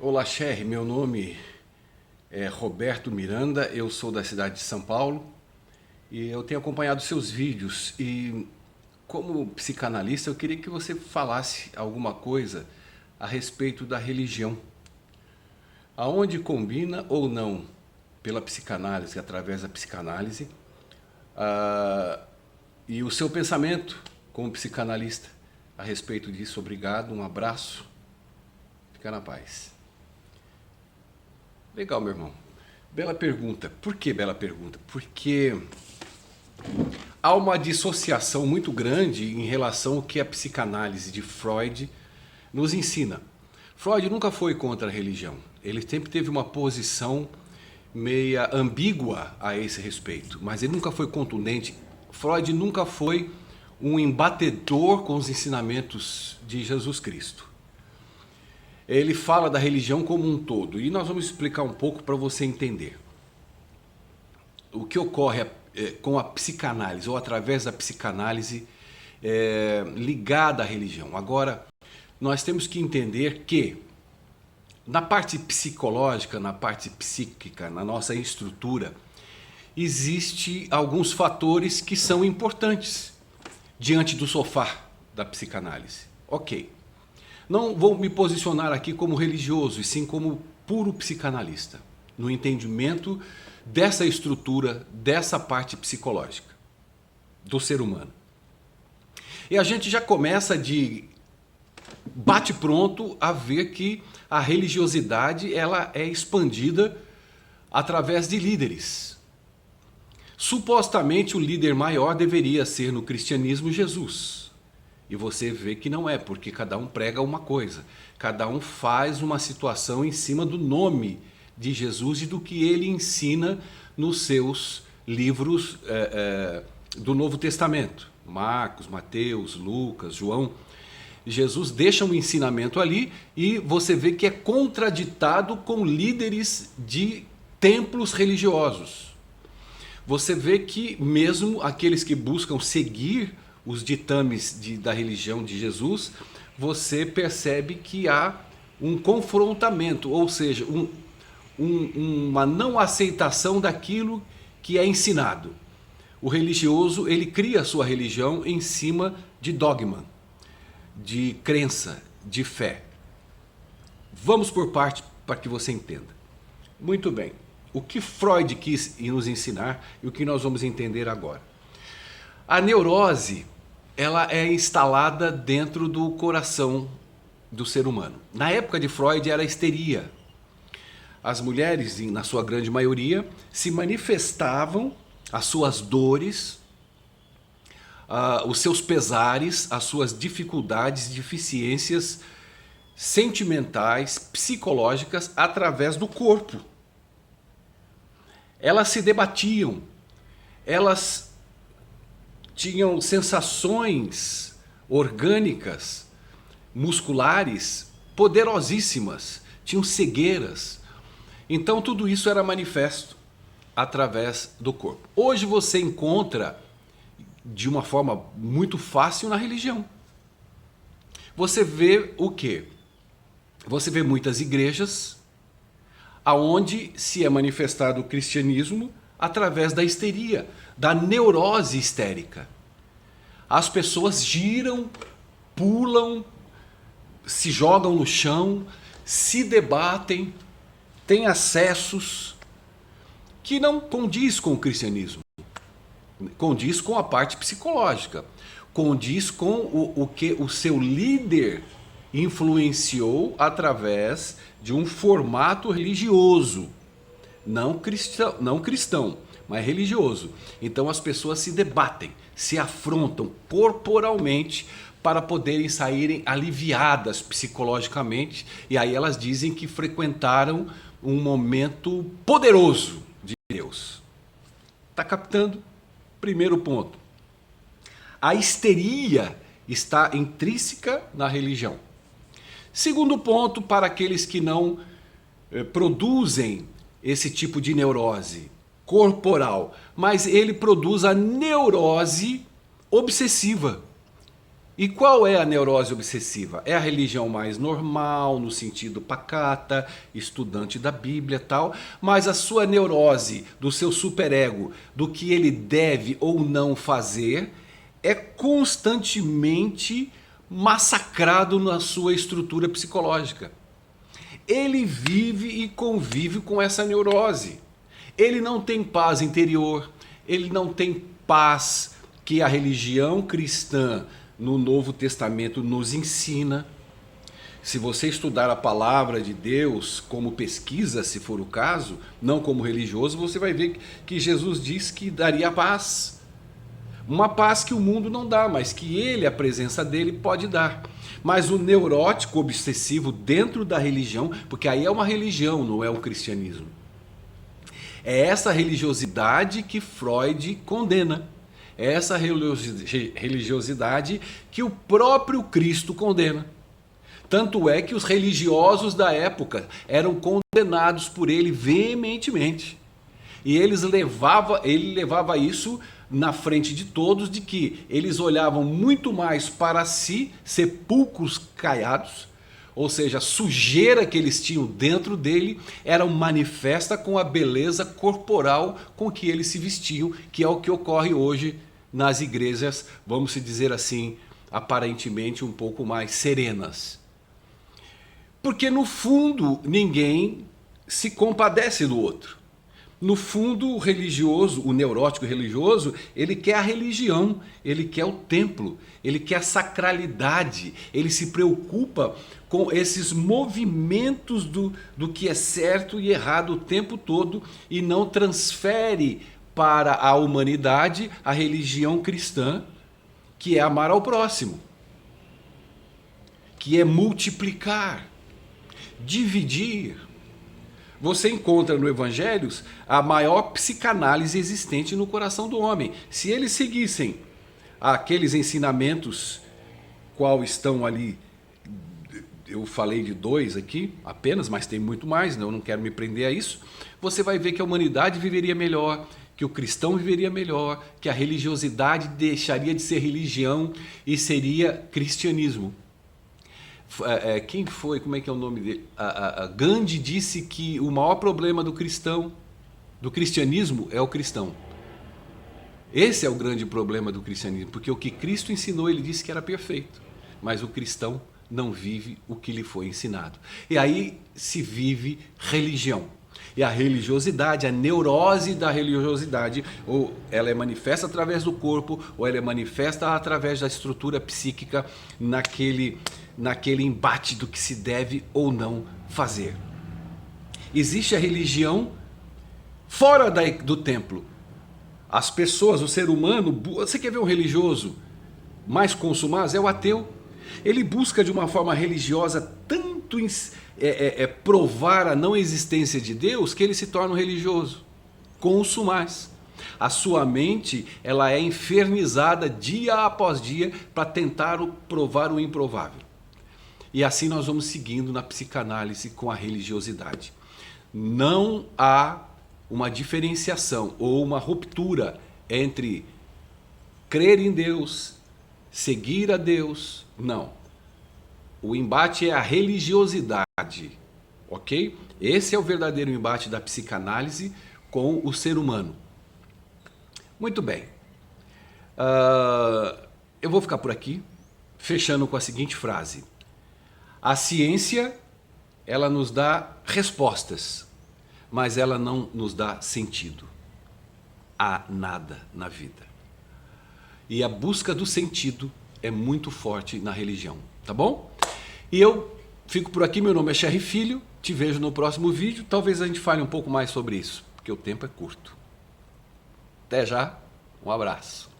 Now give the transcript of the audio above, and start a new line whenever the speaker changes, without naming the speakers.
Olá, Cher, meu nome é Roberto Miranda, eu sou da cidade de São Paulo e eu tenho acompanhado seus vídeos e como psicanalista eu queria que você falasse alguma coisa a respeito da religião. Aonde combina ou não pela psicanálise, através da psicanálise, e o seu pensamento como psicanalista a respeito disso. Obrigado, um abraço, fica na paz. Legal, meu irmão. Bela pergunta. Por que bela pergunta? Porque há uma dissociação muito grande em relação ao que a psicanálise de Freud nos ensina. Freud nunca foi contra a religião. Ele sempre teve uma posição meia ambígua a esse respeito, mas ele nunca foi contundente. Freud nunca foi um embatedor com os ensinamentos de Jesus Cristo. Ele fala da religião como um todo e nós vamos explicar um pouco para você entender o que ocorre com a psicanálise ou através da psicanálise ligada à religião. Agora, nós temos que entender que na parte psicológica, na parte psíquica, na nossa estrutura, existe alguns fatores que são importantes diante do sofá da psicanálise. Ok. Não vou me posicionar aqui como religioso, e sim como puro psicanalista, no entendimento dessa estrutura, dessa parte psicológica do ser humano. E a gente já começa de bate-pronto a ver que a religiosidade ela é expandida através de líderes. Supostamente o líder maior deveria ser no cristianismo Jesus. E você vê que não é, porque cada um prega uma coisa. Cada um faz uma situação em cima do nome de Jesus e do que ele ensina nos seus livros do Novo Testamento. Marcos, Mateus, Lucas, João. Jesus deixa um ensinamento ali e você vê que é contraditado com líderes de templos religiosos. Você vê que mesmo aqueles que buscam seguir os ditames da religião de Jesus, você percebe que há um confrontamento, ou seja, uma não aceitação daquilo que é ensinado. O religioso, ele cria a sua religião em cima de dogma, de crença, de fé. Vamos por parte para que você entenda. Muito bem. O que Freud quis nos ensinar e o que nós vamos entender agora. A neurose, ela é instalada dentro do coração do ser humano. Na época de Freud era a histeria. As mulheres, na sua grande maioria, se manifestavam as suas dores, os seus pesares, as suas dificuldades, deficiências sentimentais, psicológicas, através do corpo. Elas se debatiam, elas tinham sensações orgânicas, musculares, poderosíssimas, tinham cegueiras. Então tudo isso era manifesto através do corpo. Hoje você encontra de uma forma muito fácil na religião. Você vê o quê? Você vê muitas igrejas aonde se é manifestado o cristianismo através da histeria, da neurose histérica. As pessoas giram, pulam, se jogam no chão, se debatem, têm acessos que não condiz com o cristianismo. Condiz com a parte psicológica, condiz com o que o seu líder influenciou através de um formato religioso, não cristão, mas religioso. Então as pessoas se debatem, se afrontam corporalmente para poderem saírem aliviadas psicologicamente, e aí elas dizem que frequentaram um momento poderoso de Deus. Está captando? Primeiro ponto. A histeria está intrínseca na religião. Segundo ponto, para aqueles que não produzem esse tipo de neurose corporal, mas ele produz a neurose obsessiva. E qual é a neurose obsessiva? É a religião mais normal, no sentido pacata, estudante da Bíblia e tal, mas a sua neurose do seu superego, do que ele deve ou não fazer, é constantemente massacrado na sua estrutura psicológica. Ele vive e convive com essa neurose. Ele não tem paz interior, ele não tem paz que a religião cristã no Novo Testamento nos ensina. Se você estudar a palavra de Deus como pesquisa, se for o caso, não como religioso, você vai ver que Jesus diz que daria paz. Uma paz que o mundo não dá, mas que ele, a presença dele, pode dar. Mas o neurótico obsessivo dentro da religião, porque aí é uma religião, não é um cristianismo. É essa religiosidade que Freud condena. É essa religiosidade que o próprio Cristo condena. Tanto é que os religiosos da época eram condenados por ele veementemente. E ele levava isso na frente de todos, de que eles olhavam muito mais para si, sepulcros caiados, ou seja, a sujeira que eles tinham dentro dele era manifesta com a beleza corporal com que eles se vestiam, que é o que ocorre hoje nas igrejas, vamos dizer assim, aparentemente um pouco mais serenas. Porque no fundo ninguém se compadece do outro. No fundo, o religioso, o neurótico religioso, ele quer a religião, ele quer o templo, ele quer a sacralidade, ele se preocupa com esses movimentos do que é certo e errado o tempo todo e não transfere para a humanidade a religião cristã, que é amar ao próximo, que é multiplicar, dividir. Você encontra no Evangelhos a maior psicanálise existente no coração do homem. Se eles seguissem aqueles ensinamentos, qual estão ali, eu falei de 2 aqui apenas, mas tem muito mais, eu não quero me prender a isso, você vai ver que a humanidade viveria melhor, que o cristão viveria melhor, que a religiosidade deixaria de ser religião e seria cristianismo. Quem foi, como é que é o nome dele? Gandhi disse que o maior problema do cristianismo é o cristão. Esse é o grande problema do cristianismo, porque o que Cristo ensinou, ele disse que era perfeito, mas o cristão não vive o que lhe foi ensinado. E aí se vive religião. E a religiosidade, a neurose da religiosidade, ou ela é manifesta através do corpo, ou ela é manifesta através da estrutura psíquica naquele embate do que se deve ou não fazer. Existe a religião fora do templo. As pessoas, o ser humano, você quer ver um religioso mais consumado? É o ateu. Ele busca de uma forma religiosa tanto provar a não existência de Deus que ele se torna um religioso. Consumaz. A sua mente, ela é infernizada dia após dia para tentar provar o improvável. E assim nós vamos seguindo na psicanálise com a religiosidade. Não há uma diferenciação ou uma ruptura entre crer em Deus, seguir a Deus, não. O embate é a religiosidade, ok? Esse é o verdadeiro embate da psicanálise com o ser humano. Muito bem. Eu vou ficar por aqui, fechando com a seguinte frase. A ciência, ela nos dá respostas, mas ela não nos dá sentido a nada na vida. E a busca do sentido é muito forte na religião, tá bom? E eu fico por aqui, meu nome é Cherry Filho, te vejo no próximo vídeo, talvez a gente fale um pouco mais sobre isso, porque o tempo é curto. Até já, um abraço.